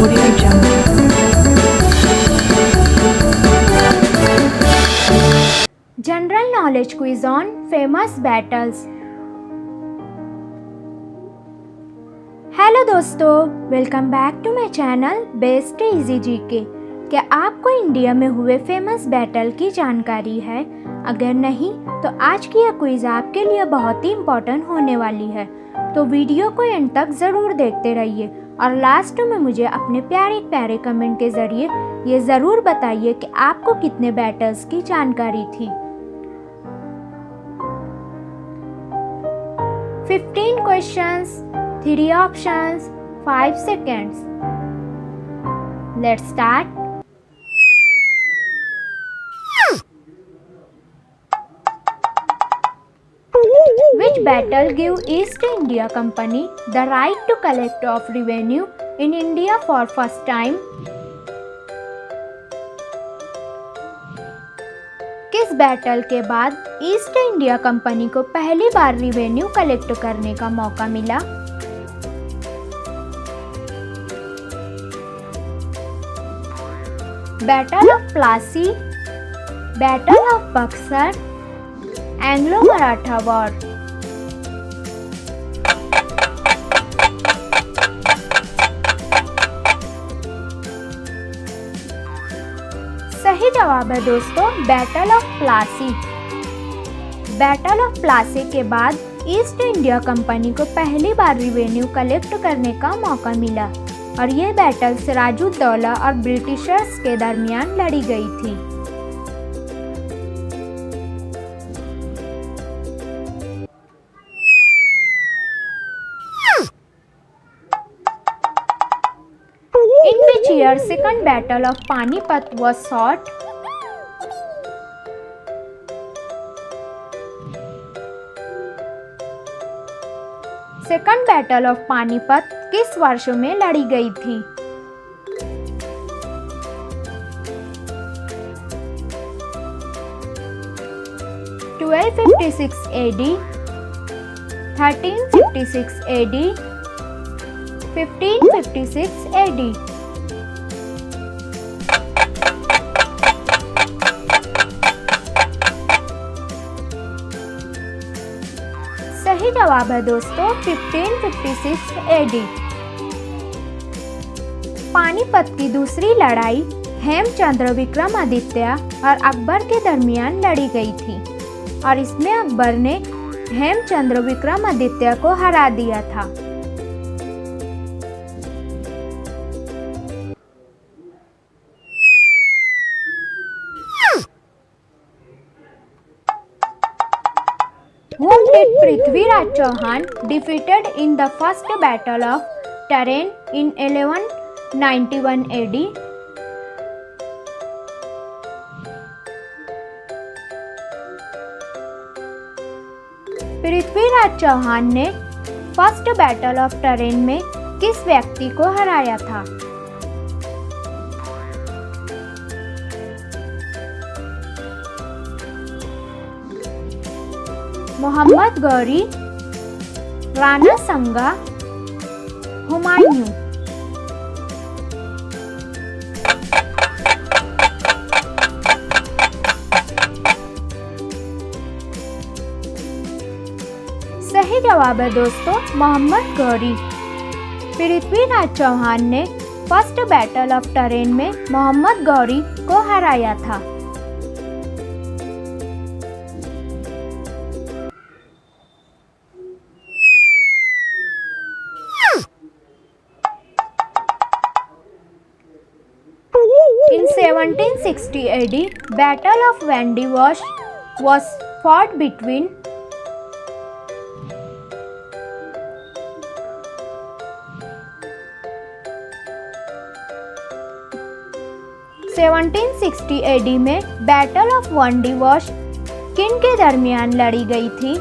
Audio Jungle. General knowledge quiz on famous battles. Hello दोस्तों, welcome back to my channel best easy GK. क्या आपको India में हुए famous battle की जानकारी है? अगर नहीं तो आज की यह क्विज आपके लिए बहुत ही इम्पोर्टेंट होने वाली है, तो वीडियो को एंड तक ज़रूर देखते रहिए और लास्ट में मुझे अपने प्यारे प्यारे कमेंट के ज़रिए ये ज़रूर बताइए कि आपको कितने बैटल्स की जानकारी थी। 15 questions, 3 options, 5 seconds. Let's start. Which battle gave East India Company the right to collect of revenue in India for first time? किस बैटल के बाद ईस्ट इंडिया कंपनी को पहली बार रिवेन्यू कलेक्ट करने का मौका मिला? Battle of Plassey, battle of Buxar, Anglo Maratha war. सही जवाब है दोस्तों, battle of Plassey. Battle of Plassey के बाद ईस्ट इंडिया कंपनी को पहली बार रिवेन्यू कलेक्ट करने का मौका मिला और यह बैटल सिराजुद्दौला और ब्रिटिशर्स के दरमियान लड़ी गई थी। In which year second battle of Panipat was fought? Second battle of Panipat किस वर्ष में लड़ी गई थी? (1256 AD, 1356 AD, 1556 AD? सही जवाब है दोस्तों, 1556 AD। पानीपत की दूसरी लड़ाई हेमचंद्र विक्रमादित्य और अकबर के दरमियान लड़ी गई थी और इसमें अकबर ने हेमचंद्र विक्रमादित्य को हरा दिया था। Whom did Prithviraj Chauhan defeated in the first battle of Tarain in 1191 AD? Prithviraj Chauhan ने फर्स्ट बैटल ऑफ टरेन में किस व्यक्ति को हराया था? मोहम्मद गौरी, राणा संगा, हुमायूं। सही जवाब है दोस्तों, मोहम्मद गौरी। पृथ्वीराज चौहान ने फर्स्ट बैटल ऑफ टरेन में मोहम्मद गौरी को हराया था। In 1760 AD, Battle of Vandewash was fought between (1760 AD में बैटल ऑफ वांडीवॉश किन के दरमियान लड़ी गई थी?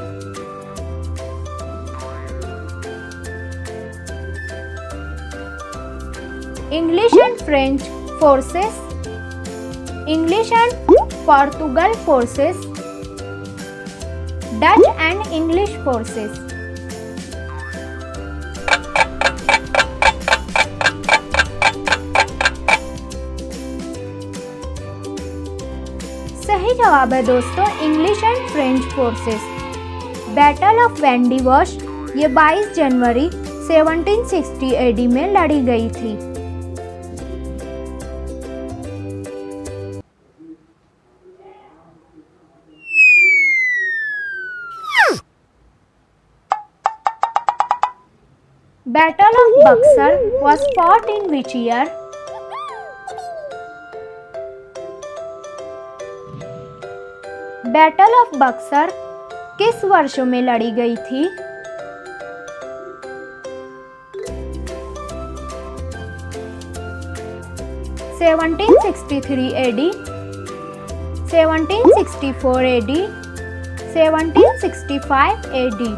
English and French forces, English and Portugal forces, Dutch and English forces. जवाब है दोस्तों English and French forces. Battle of Wandiwash ये 22 जनवरी 1760 एडी में लड़ी गई थी। Battle of Buxar was fought in which year? Battle of Buxar किस वर्षों में लड़ी गई थी? Seventeen 1763 AD, 1764 AD, 1765 AD.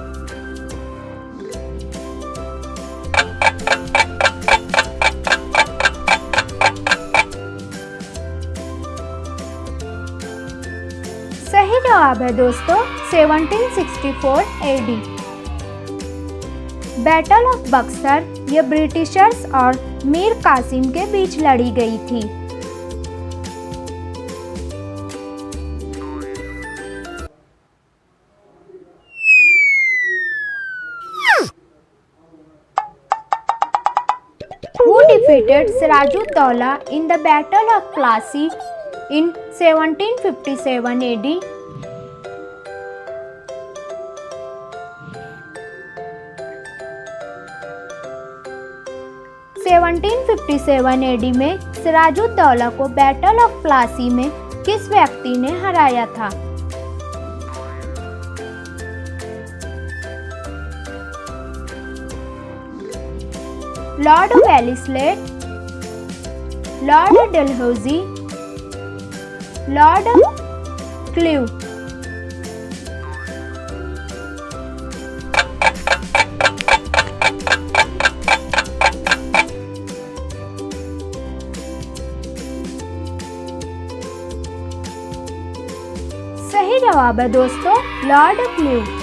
सही जवाब है दोस्तों 1764 एडी। बैटल ऑफ बक्सर ये ब्रिटिशर्स और मीर कासिम के बीच लड़ी गई थी। Who defeated Sirajuddaulah in the Battle of Plassey in 1757 AD? 1757 AD में सिराजुद्दौला को बैटल ऑफ प्लासी में किस व्यक्ति ने हराया था? Lord Wellesley, Lord Dalhousie, Lord Clive. सही जवाब है दोस्तों लॉर्ड क्लीव।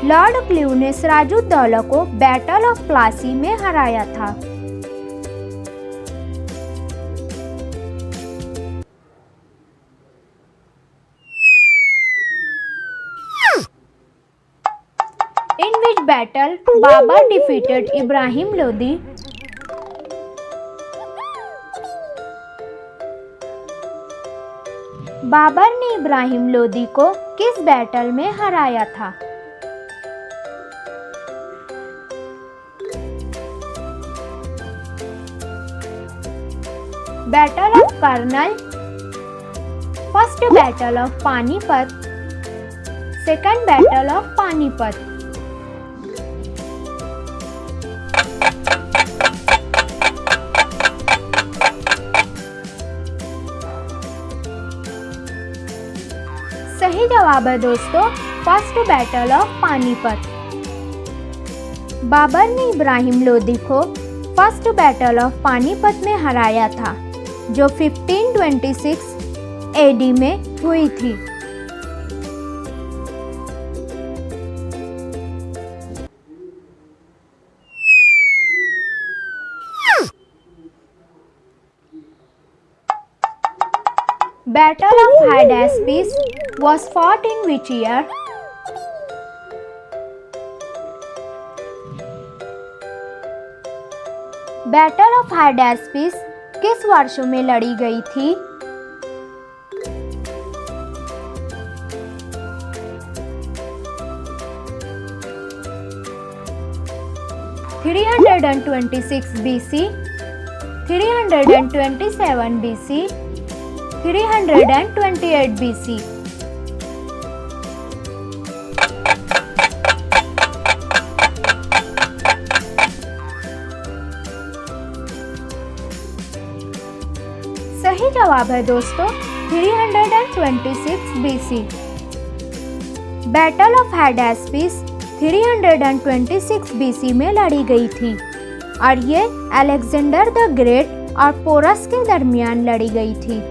लॉर्ड क्लीव ने सिराजुद्दौला को बैटल ऑफ प्लासी में हराया था। In which battle Babur defeated Ibrahim Lodi? Babar ने इब्राहिम लोदी को किस बैटल में हराया था? Battle of Karnal, first battle of Panipat, second battle of Panipat. सही जवाब है दोस्तों first battle of Panipat. Babur ने इब्राहिम लोदी को फर्स्ट बैटल ऑफ पानीपत में हराया था जो 1526 एडी में हुई थी। Battle of Hydaspes was fought in which year? Battle of Hydaspes किस वर्षों में लड़ी गई थी? (326 BC, 327 BC, 328 BC। सही जवाब है दोस्तों 326 BC। बैटल ऑफ हाइडास्पिस 326 BC में लड़ी गई थी और ये अलेक्जेंडर द ग्रेट और पोरस के दरमियान लड़ी गई थी।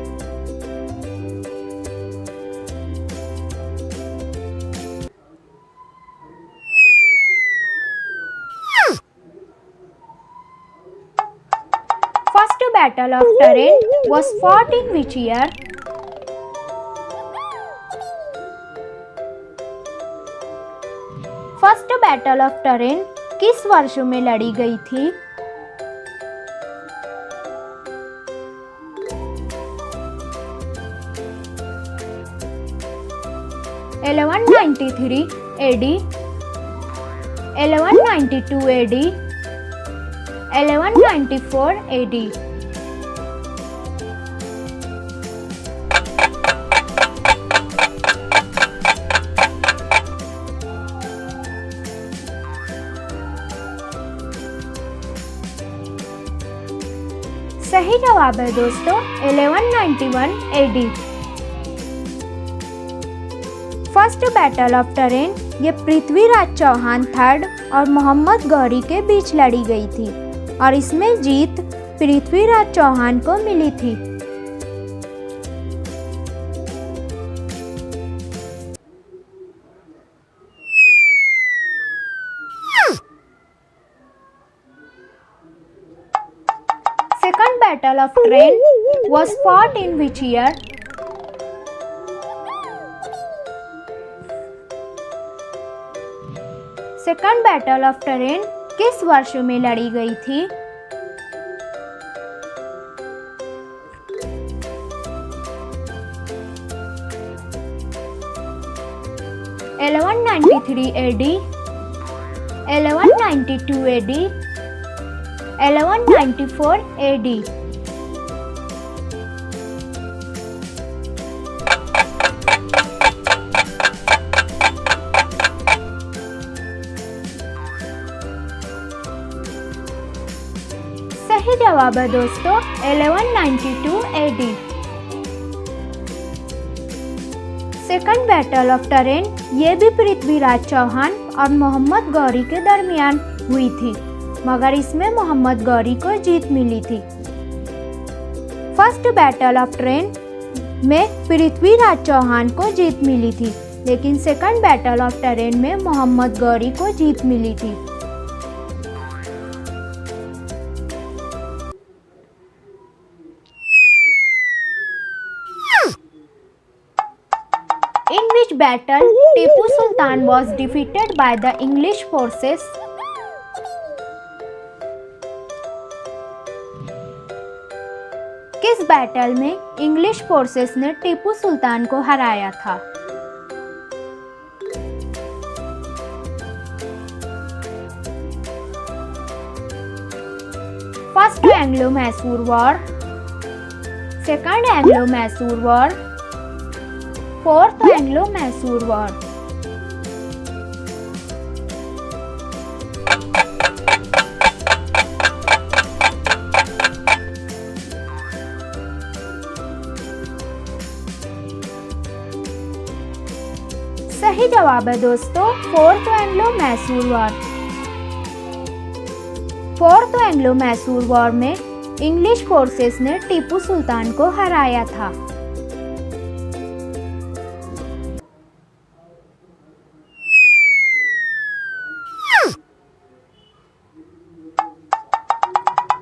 Battle of Tarain was fought in which year? Battle of train किस वर्ष में लड़ी गई थी? 1193 AD, 1192 AD, 1194 AD। सही जवाब है दोस्तों 1191 AD। First battle of train ये पृथ्वीराज चौहान थर्ड और मोहम्मद गौरी के बीच लड़ी गई थी और इसमें जीत पृथ्वीराज चौहान को मिली थी। Second battle of Tren was fought in which year? Second battle of train किस वर्ष में लड़ी गई थी? 1193 AD, 1192 AD, 1194 AD। सही जवाब है दोस्तों 1192 AD। Second battle of train ये भी पृथ्वीराज चौहान और मोहम्मद गौरी के दरमियान हुई थी, मगर इसमें मोहम्मद गौरी को जीत मिली थी। फर्स्ट बैटल ऑफ ट्रेन में पृथ्वीराज चौहान को जीत मिली थी, लेकिन सेकंड बैटल ऑफ टरेन में मोहम्मद गौरी को जीत मिली थी। In which battle Tipu Sultan was defeated by the English forces? किस बैटल में इंग्लिश फोर्सेस ने टीपू सुल्तान को हराया था? First Anglo Mysore war, second Anglo Mysore war, fourth Anglo Mysore war. सही जवाब है दोस्तों fourth Anglo Mysore war. Fourth Anglo Mysore war में इंग्लिश फोर्सेस ने टीपू सुल्तान को हराया था।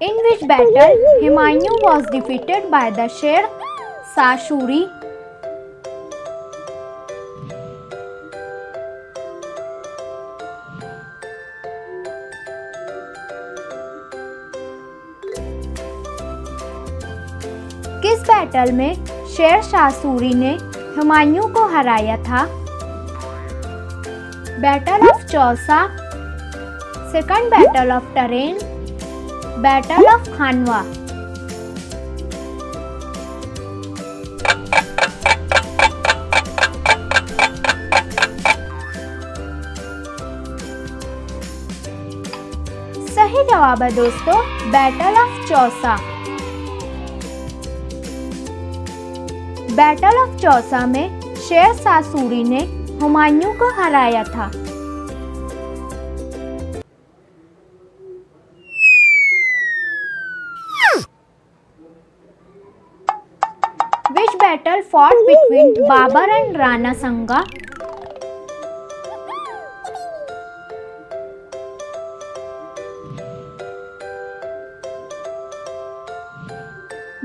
In which battle Humayun was defeated by the Sher Shah Suri? किस बैटल में शेर शाह सूरी ने हुमायूं को हराया था? Battle of Chausa, second battle of Tarain, battle of Khanwa. सही जवाब है दोस्तों battle of Chausa. Battle of Chausa में शेर शाह सूरी ने हुमायूं को हराया था। Which battle fought between Babur and Rana Sanga?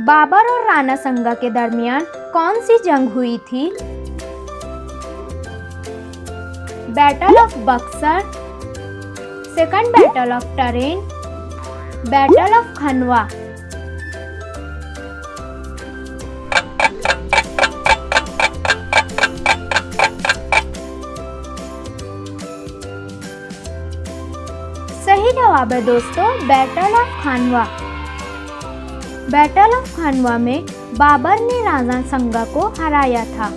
Babar और राणा संगा के दरमियान कौन सी जंग हुई थी? Battle of Buxar, second battle of Tarain, battle of Khanwa. सही जवाब है दोस्तों battle of Khanwa. Battle of Khanwa में बाबर ने राणा संगा को हराया था।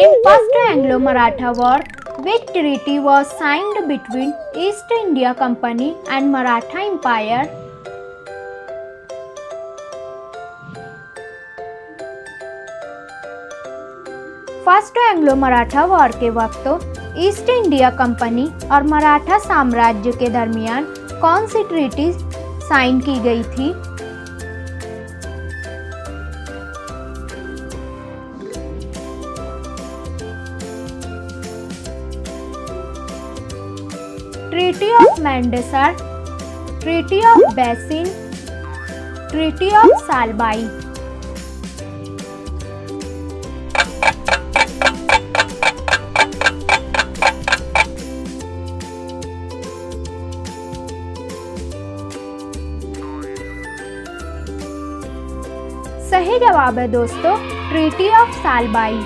In first Anglo-Maratha War, which treaty was signed between East India Company and Maratha Empire? First Anglo Maratha war के वक्त ईस्ट इंडिया कंपनी और मराठा साम्राज्य के दरमियान कौन सी ट्रीटी साइन की गई थी? Treaty of Mandasor, treaty of Bassein, treaty of Salbai. सही जवाब है दोस्तों treaty of Salbai.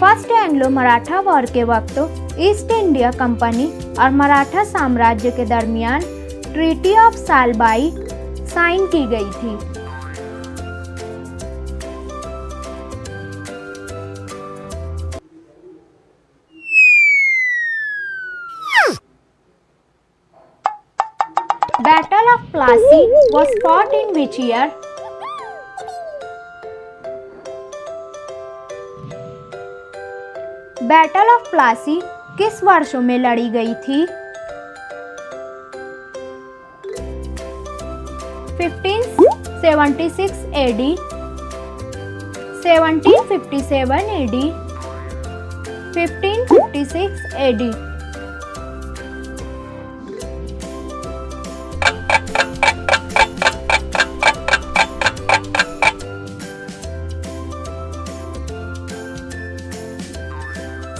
First Anglo Maratha war के वक्त ईस्ट इंडिया कंपनी और मराठा साम्राज्य के दरमियान ट्रीटी ऑफ सालबाई साइन की गई थी। Battle of Plassey was fought in which year? Battle of Plassey किस वर्षों में लड़ी गई थी? 1576 AD, 1757 AD, 1556 AD।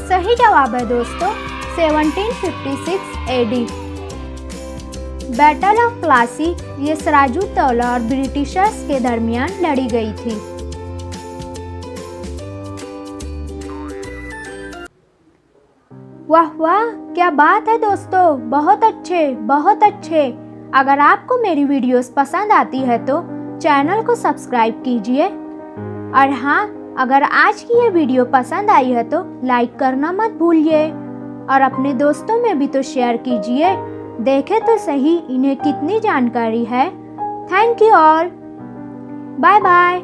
सही जवाब है दोस्तों 1756 AD। बैटल ऑफ प्लासी ये सिराजुद्दौला और ब्रिटिशर्स के दरमियान लड़ी गई थी। वाह वाह, क्या बात है दोस्तों, बहुत अच्छे बहुत अच्छे। अगर आपको मेरी वीडियोस पसंद आती है तो चैनल को सब्सक्राइब कीजिए, और हाँ, अगर आज की ये वीडियो पसंद आई है तो लाइक करना मत भूलिए, और अपने दोस्तों में भी तो शेयर कीजिए। देखें तो सही इन्हें कितनी जानकारी है। Thank you all, bye bye.